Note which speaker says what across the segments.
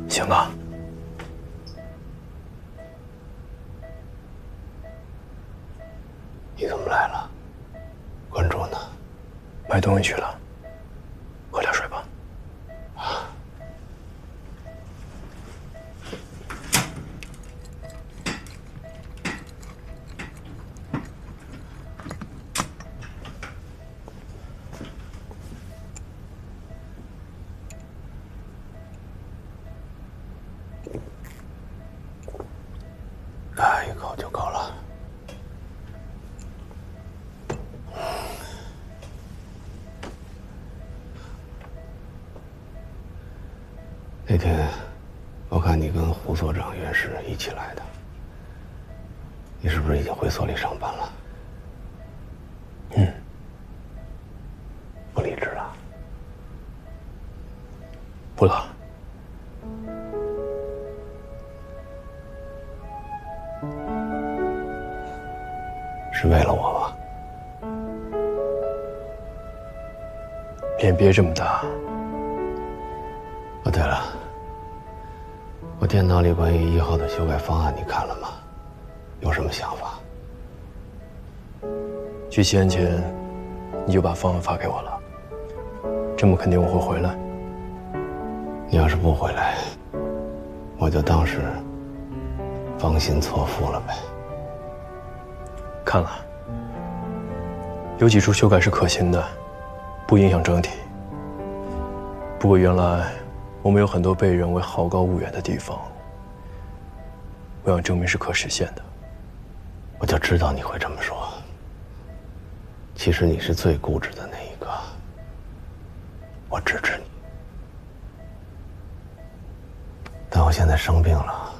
Speaker 1: 行啊。
Speaker 2: 你怎么来了？关注呢？
Speaker 1: 买东西去了。喝点水吧。
Speaker 2: 来一口就够了。那天我看你跟胡所长、袁氏一起来的，你是不是已经回所里上班了？
Speaker 1: 嗯。
Speaker 2: 不离职了？
Speaker 1: 不了。
Speaker 2: 是为了我吗？
Speaker 1: 脸别这么大。
Speaker 2: 哦，对了，我电脑里关于1号的修改方案你看了吗？有什么想法？
Speaker 1: 去西安前，你就把方案发给我了。这么肯定我会回来？
Speaker 2: 你要是不回来，我就当是芳心错付了呗。
Speaker 1: 看了，有几处修改是可行的，不影响整体。不过原来我们有很多被认为好高骛远的地方，我想证明是可实现的。
Speaker 2: 我就知道你会这么说。其实你是最固执的那一个，我支持你。但我现在生病了，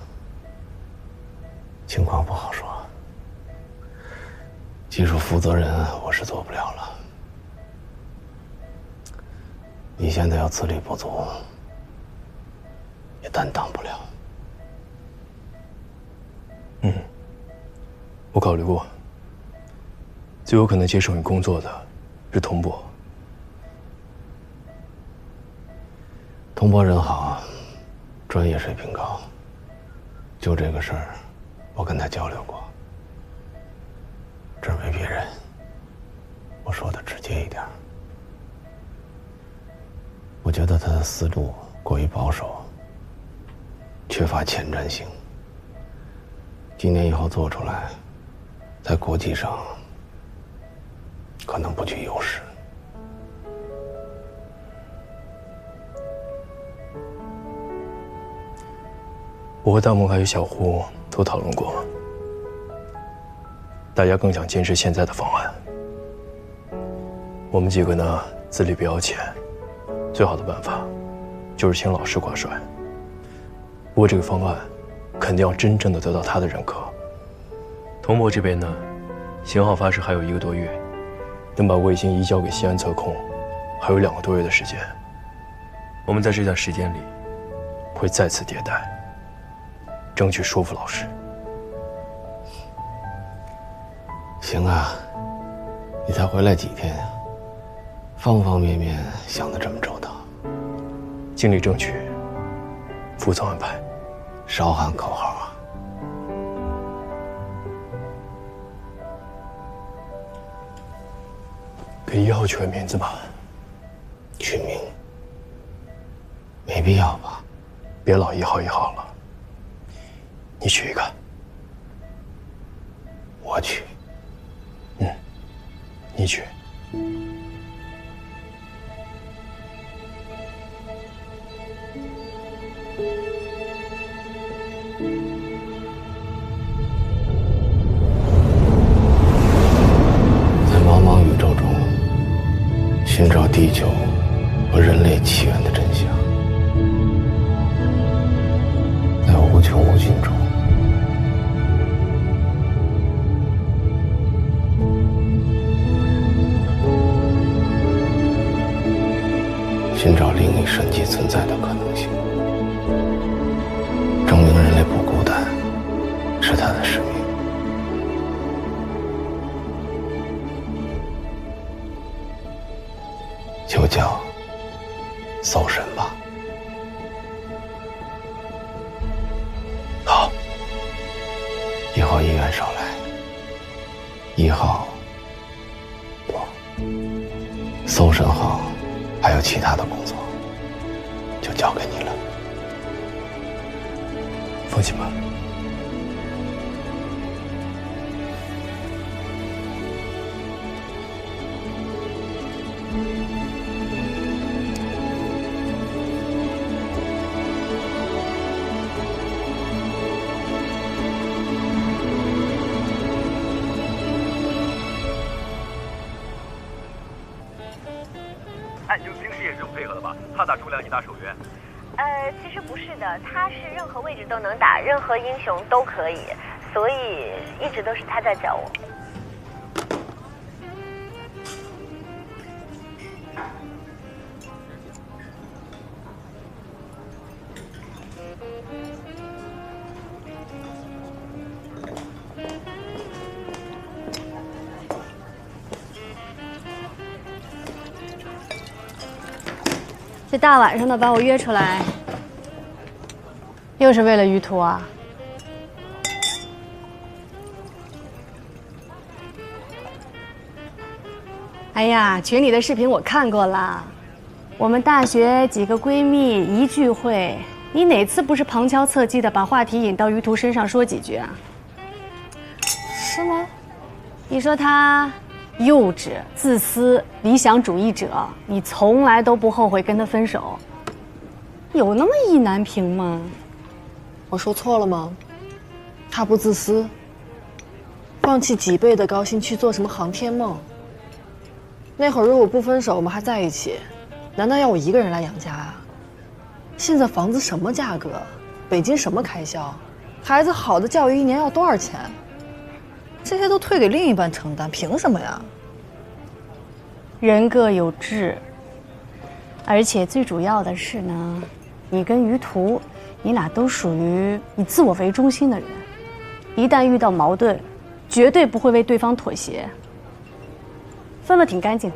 Speaker 2: 情况不好说。技术负责人我是做不了了。你现在要资历不足，也担当不了。
Speaker 1: 我考虑过，最有可能接受你工作的是童博。
Speaker 2: 童博人好，专业水平高。就这个事儿，我跟他交流过。这没别人，我说的直接一点。我觉得他的思路过于保守，缺乏前瞻性。几年以后做出来，在国际上可能不具优势。
Speaker 1: 我和大梦还有小胡都讨论过，大家更想坚持现在的方案。我们几个呢，资历比较浅，最好的办法就是请老师挂帅。不过这个方案肯定要真正的得到他的认可。童博这边呢，型号发射还有1个多月，等把卫星移交给西安测控，还有2个多月的时间。我们在这段时间里会再次迭代，争取说服老师。
Speaker 2: 行啊，你才回来几天呀？方方面面想得这么周到，
Speaker 1: 尽力争取，服从安排。
Speaker 2: 少喊口号啊！
Speaker 1: 给1号取个名字吧。
Speaker 2: 取名？没必要吧？
Speaker 1: 别老1号1号了，你取一个。
Speaker 2: 我取。
Speaker 1: 你取。
Speaker 2: 在茫茫宇宙中寻找地球和人类起源的真相，在无穷无尽中寻找另一神迹存在的可能性。他的使命。就叫搜神吧。
Speaker 1: 好
Speaker 2: 1号医院少来，1号不，搜神号还有其他的工作，就交给你了。
Speaker 1: 放心吧。
Speaker 3: 哎，你们平时也是这种配合的吧？他打诸葛亮，你打守约。
Speaker 4: 其实不是的，他是任何位置都能打，任何英雄都可以，所以一直都是他在教我。
Speaker 5: 这大晚上的把我约出来，又是为了于途啊？哎呀，群里的视频我看过了，我们大学几个闺蜜一聚会，你哪次不是旁敲侧击的把话题引到于途身上说几句啊？是吗？你说他幼稚、自私、理想主义者，你从来都不后悔跟他分手，有那么意难平吗？
Speaker 6: 我说错了吗？他不自私，放弃几倍的高薪去做什么航天梦？那会儿如果不分手，我们还在一起，难道要我一个人来养家啊？现在房子什么价格？北京什么开销？孩子好的教育1年要多少钱？这些都推给另一半承担，凭什么呀？
Speaker 5: 人各有志，而且最主要的是呢，你跟于途，你俩都属于以自我为中心的人，一旦遇到矛盾，绝对不会为对方妥协。分了挺干净。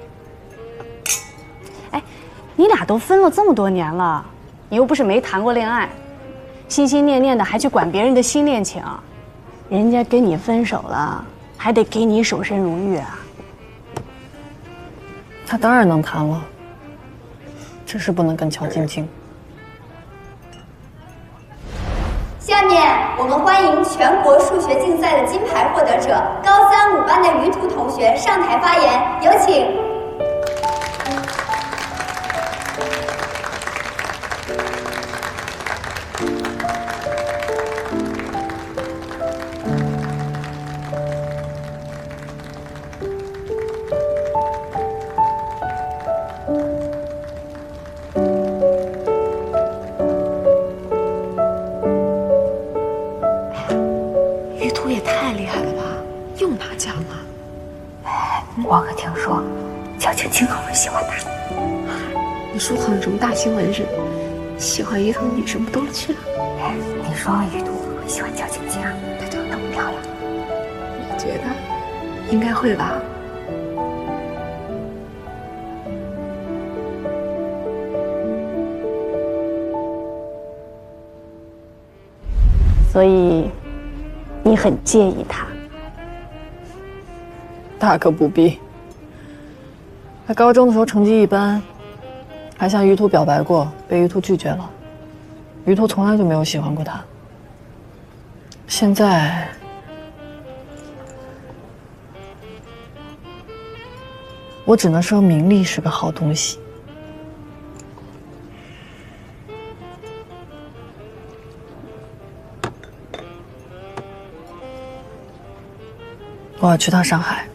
Speaker 5: 哎，你俩都分了这么多年了，你又不是没谈过恋爱，心心念念的还去管别人的新恋情，人家跟你分手了，还得给你守身如玉啊。
Speaker 6: 他当然能谈了，只是不能跟乔晶晶。
Speaker 7: 下面我们欢迎全国数学竞赛的金牌获得者高3、5班的于途同学上台发言，有请。
Speaker 8: 我可听说，乔晶晶很喜欢他。
Speaker 9: 你说好像什么大新闻似的，喜欢一头女生不多了去了。
Speaker 8: 你说于途会不会喜欢乔晶晶啊？她长得那么漂亮。
Speaker 9: 我觉得应该会吧。
Speaker 5: 所以，你很介意他？
Speaker 6: 大可不必。他高中的时候成绩一般，还向于途表白过，被于途拒绝了。于途从来就没有喜欢过他。现在，我只能说名利是个好东西。我要去趟上海。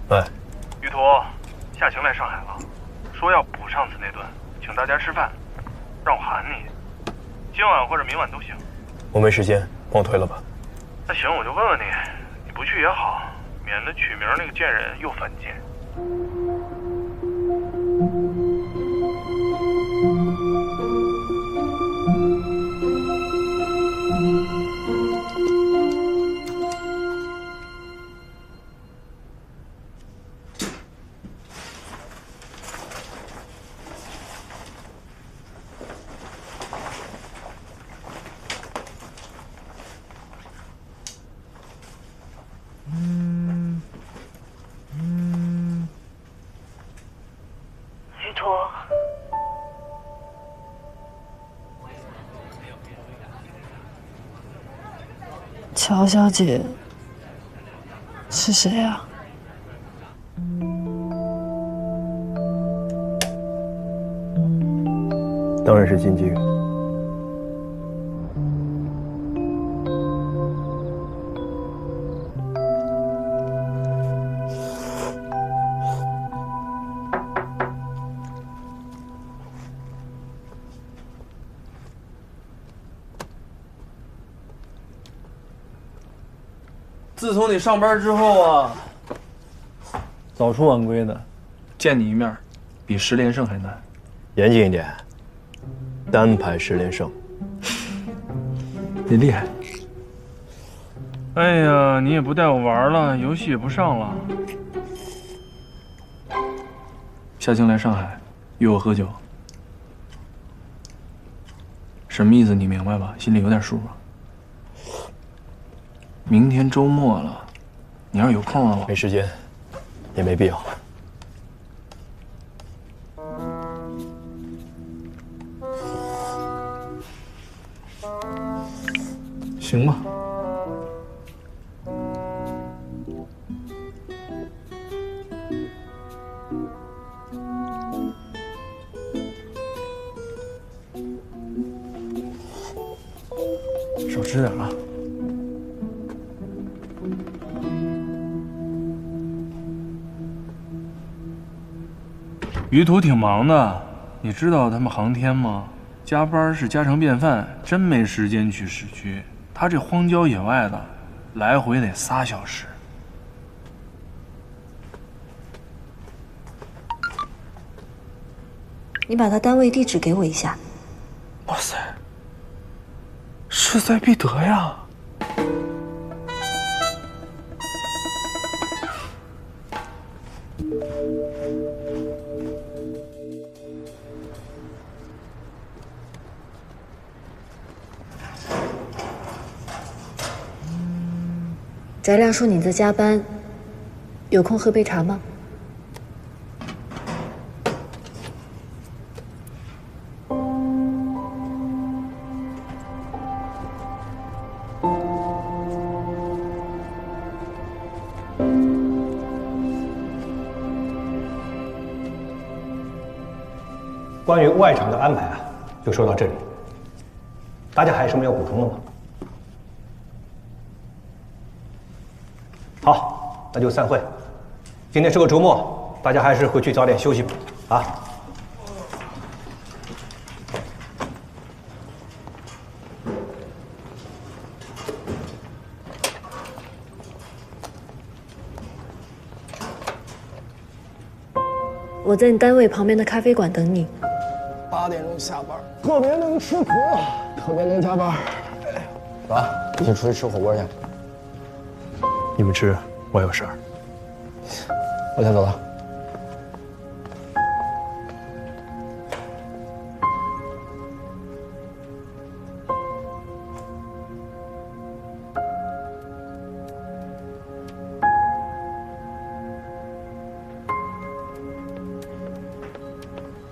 Speaker 1: 喂，
Speaker 3: 于途，夏晴来上海了，说要补上次那顿，请大家吃饭，让我喊你。今晚或者明晚都行。
Speaker 1: 我没时间，帮我推了吧。
Speaker 3: 那行，我就问问你，你不去也好，免得取名那个贱人又犯贱。
Speaker 4: 于途，
Speaker 6: 乔小姐是谁啊？
Speaker 1: 当然是金靖。
Speaker 10: 自从你上班之后啊，早出晚归的，见你一面，比10连胜还难。
Speaker 1: 严谨一点，单排10连胜。
Speaker 10: 你厉害。哎呀，你也不带我玩了，游戏也不上了。夏晴来上海约我喝酒，什么意思？你明白吧？心里有点数吧？明天周末了，你要是有空的话，
Speaker 1: 没时间，也没必要。
Speaker 10: 行吧。少吃点啊。于途挺忙的，你知道他们航天吗？加班是家常便饭，真没时间去市区。他这荒郊野外的，来回得3小时。
Speaker 11: 你把他单位地址给我一下。
Speaker 10: 哇塞，势在必得呀！
Speaker 11: 翟亮说你在加班，有空喝杯茶吗？
Speaker 12: 关于外场的安排啊，就说到这里。大家还有什么要补充的吗？好，那就散会。今天是个周末，大家还是回去早点休息吧。啊。
Speaker 11: 我在你单位旁边的咖啡馆等你。
Speaker 13: 8点钟下班，特别能吃苦，特别能加班。走吧，一起出去吃火锅去。
Speaker 1: 你们吃，我有事儿。
Speaker 13: 我先走了。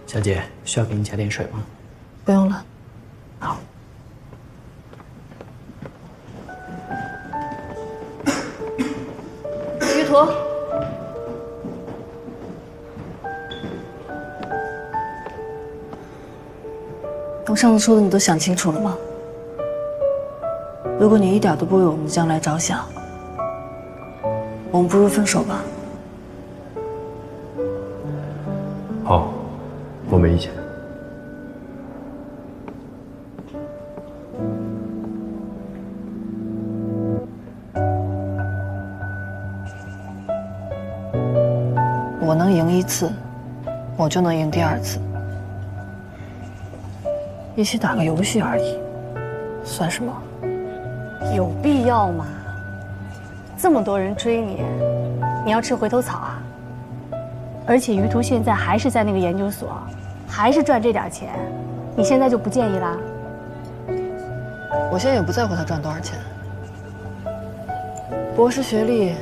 Speaker 14: 小姐，需要给你加点水吗？
Speaker 6: 不用了。
Speaker 14: 好。
Speaker 5: 于途，
Speaker 6: 我上次说的你都想清楚了吗？如果你一点都不为我们的将来着想，我们不如分手吧。
Speaker 1: 好，我没意见。
Speaker 6: 我能赢1次，我就能赢第2次。一起打个游戏而已，算什么？
Speaker 5: 有必要吗？这么多人追你，你要吃回头草啊？而且于途现在还是在那个研究所，还是赚这点钱，你现在就不介意啦？
Speaker 6: 我现在也不在乎他赚多少钱。博士学历，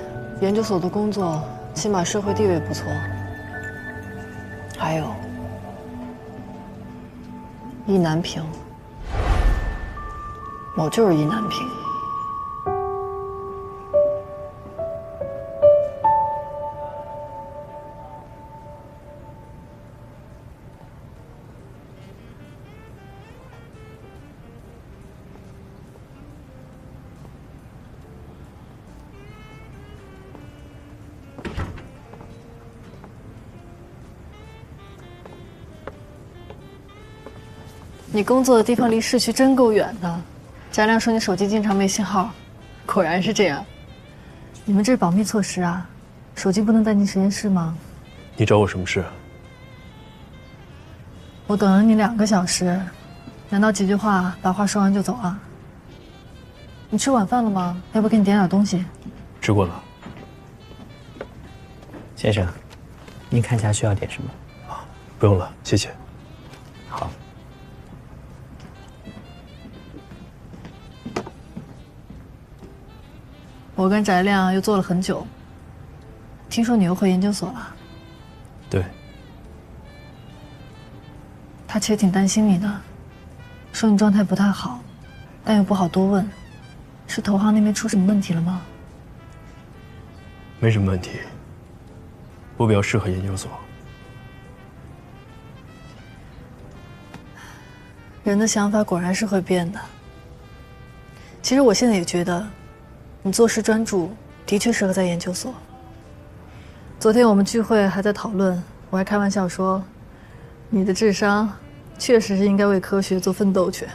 Speaker 6: 研究所的工作，起码社会地位不错。还有，意难平，我就是意难平。你工作的地方离市区真够远的。翟亮说你手机经常没信号，果然是这样。你们这是保密措施啊？手机不能带进实验室吗？
Speaker 1: 你找我什么事？
Speaker 6: 我等了你2个小时，难道几句话把话说完就走啊？你吃晚饭了吗？要不给你点点东西？
Speaker 1: 吃过了。
Speaker 14: 先生，您看一下需要点什么？
Speaker 1: 不用了，谢谢。
Speaker 14: 好。
Speaker 6: 我跟翟亮又做了很久，听说你又回研究所了。
Speaker 1: 对。
Speaker 6: 他其实挺担心你的，说你状态不太好，但又不好多问，是投行那边出什么问题了吗？
Speaker 1: 没什么问题，我比较适合研究所。
Speaker 6: 人的想法果然是会变的。其实我现在也觉得，你做事专注，的确适合在研究所。昨天我们聚会还在讨论，我还开玩笑说，你的智商确实是应该为科学做奋斗去。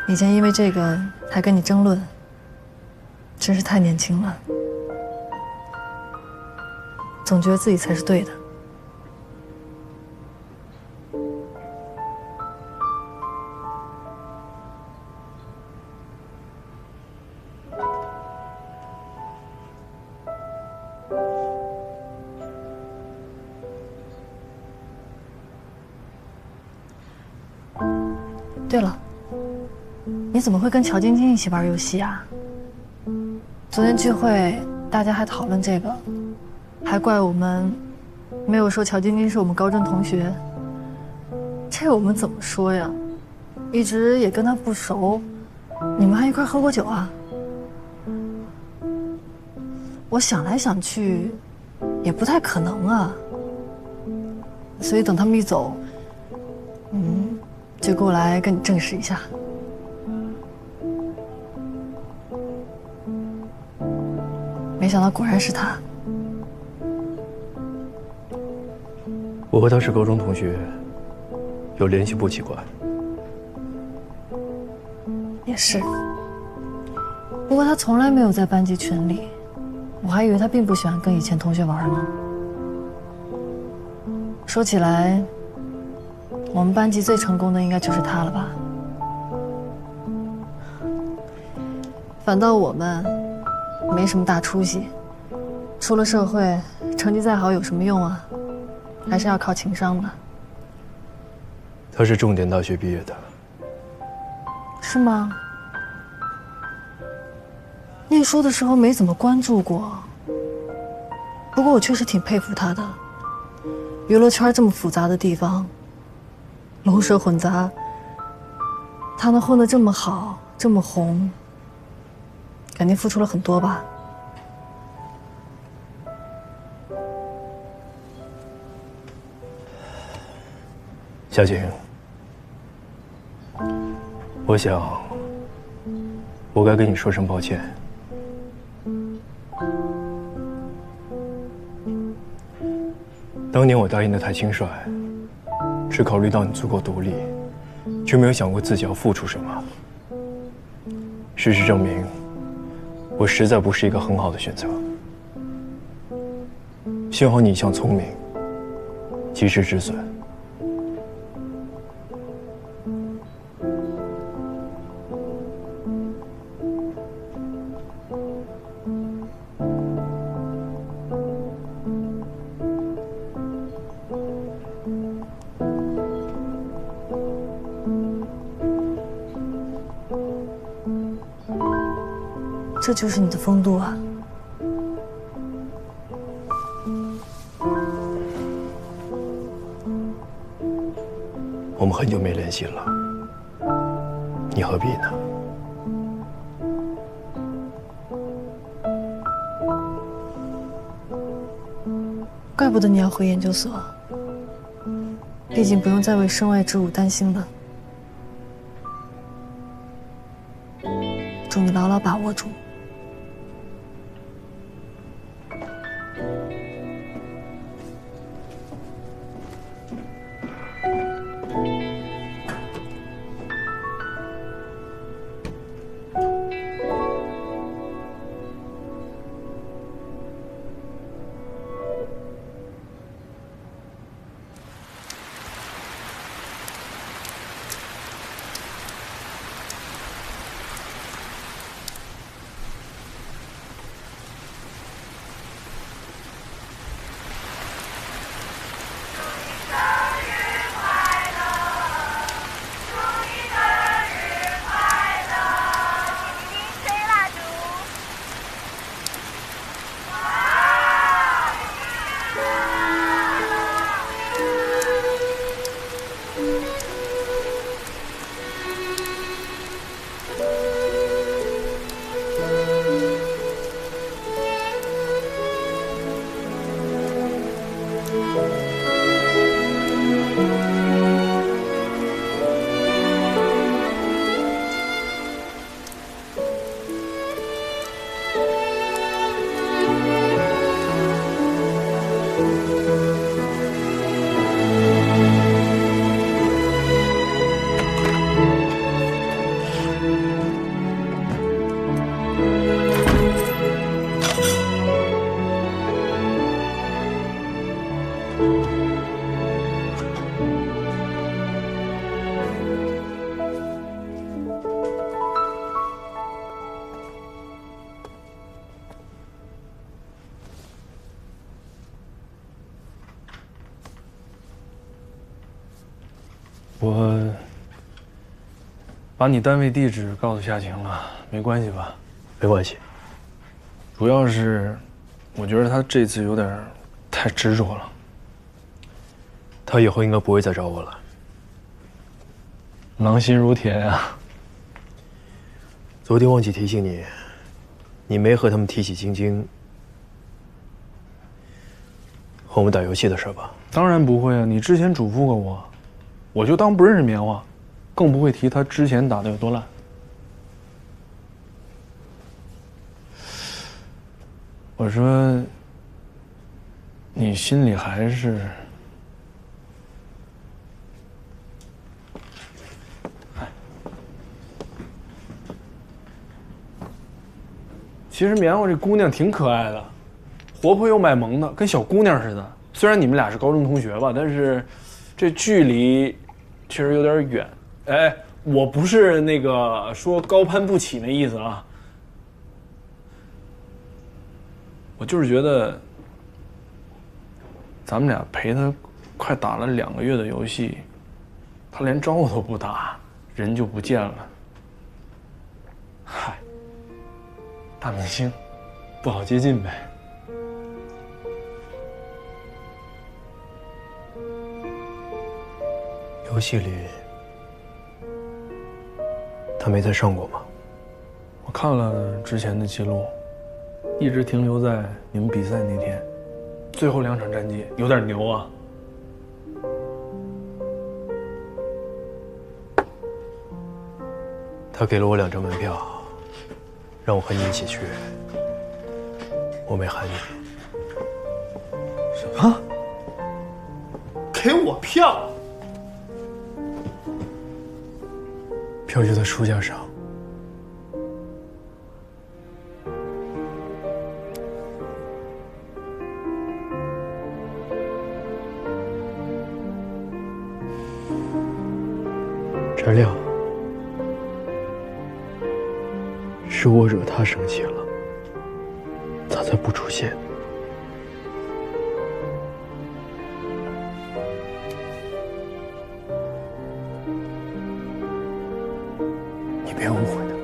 Speaker 6: 以前因为这个还跟你争论，真是太年轻了，总觉得自己才是对的。对了，你怎么会跟乔晶晶一起玩游戏啊？昨天聚会大家还讨论这个，还怪我们没有说乔晶晶是我们高中同学。这我们怎么说呀？一直也跟她不熟，你们还一块喝过酒啊？我想来想去，也不太可能啊。所以等他们一走，就过来跟你证实一下。没想到果然是他。
Speaker 1: 我和他是高中同学，有联系不奇怪。
Speaker 6: 也是。不过他从来没有在班级群里，我还以为他并不喜欢跟以前同学玩呢。说起来，我们班级最成功的应该就是他了吧？反倒我们没什么大出息，出了社会，成绩再好有什么用啊？还是要靠情商的。
Speaker 1: 他是重点大学毕业的。
Speaker 6: 是吗？念书的时候没怎么关注过，不过我确实挺佩服他的。娱乐圈这么复杂的地方，龙蛇混杂，他能混得这么好，这么红，肯定付出了很多吧？
Speaker 1: 夏晴，我想，我该跟你说声抱歉。当年我答应的太轻率，只考虑到你足够独立，却没有想过自己要付出什么。事实证明，我实在不是一个很好的选择。幸好你一向聪明，及时止损。
Speaker 11: 这就是你的风度啊！
Speaker 1: 我们很久没联系了，你何必呢？
Speaker 6: 怪不得你要回研究所，毕竟不用再为身外之物担心了。祝你牢牢把握住。
Speaker 10: 我把你单位地址告诉夏晴了，没关系吧？
Speaker 1: 没关系。
Speaker 10: 主要是，我觉得他这次有点太执着了。
Speaker 1: 他以后应该不会再找我了。
Speaker 10: 狼心如铁呀！
Speaker 1: 昨天忘记提醒你，你没和他们提起晶晶和我们打游戏的事吧？
Speaker 10: 当然不会啊！你之前嘱咐过我，我就当不认识棉花，更不会提他之前打的有多烂。我说，你心里还是……其实棉花这姑娘挺可爱的，活泼又卖萌的，跟小姑娘似的。虽然你们俩是高中同学吧，但是这距离确实有点远。哎，我不是那个说高攀不起那意思啊，我就是觉得咱们俩陪他快打了2个月的游戏，他连招呼都不打，人就不见了。嗨，大明星不好接近呗。
Speaker 1: 游戏里他没再上过吗？
Speaker 10: 我看了之前的记录，一直停留在你们比赛那天，最后2场战绩有点牛啊。
Speaker 1: 他给了我2张门票，让我和你一起去，我没喊你。
Speaker 10: 什么？给我票？
Speaker 1: 票就在书架上。翟亮，是我惹他生气了，他才不出现。你别误会他。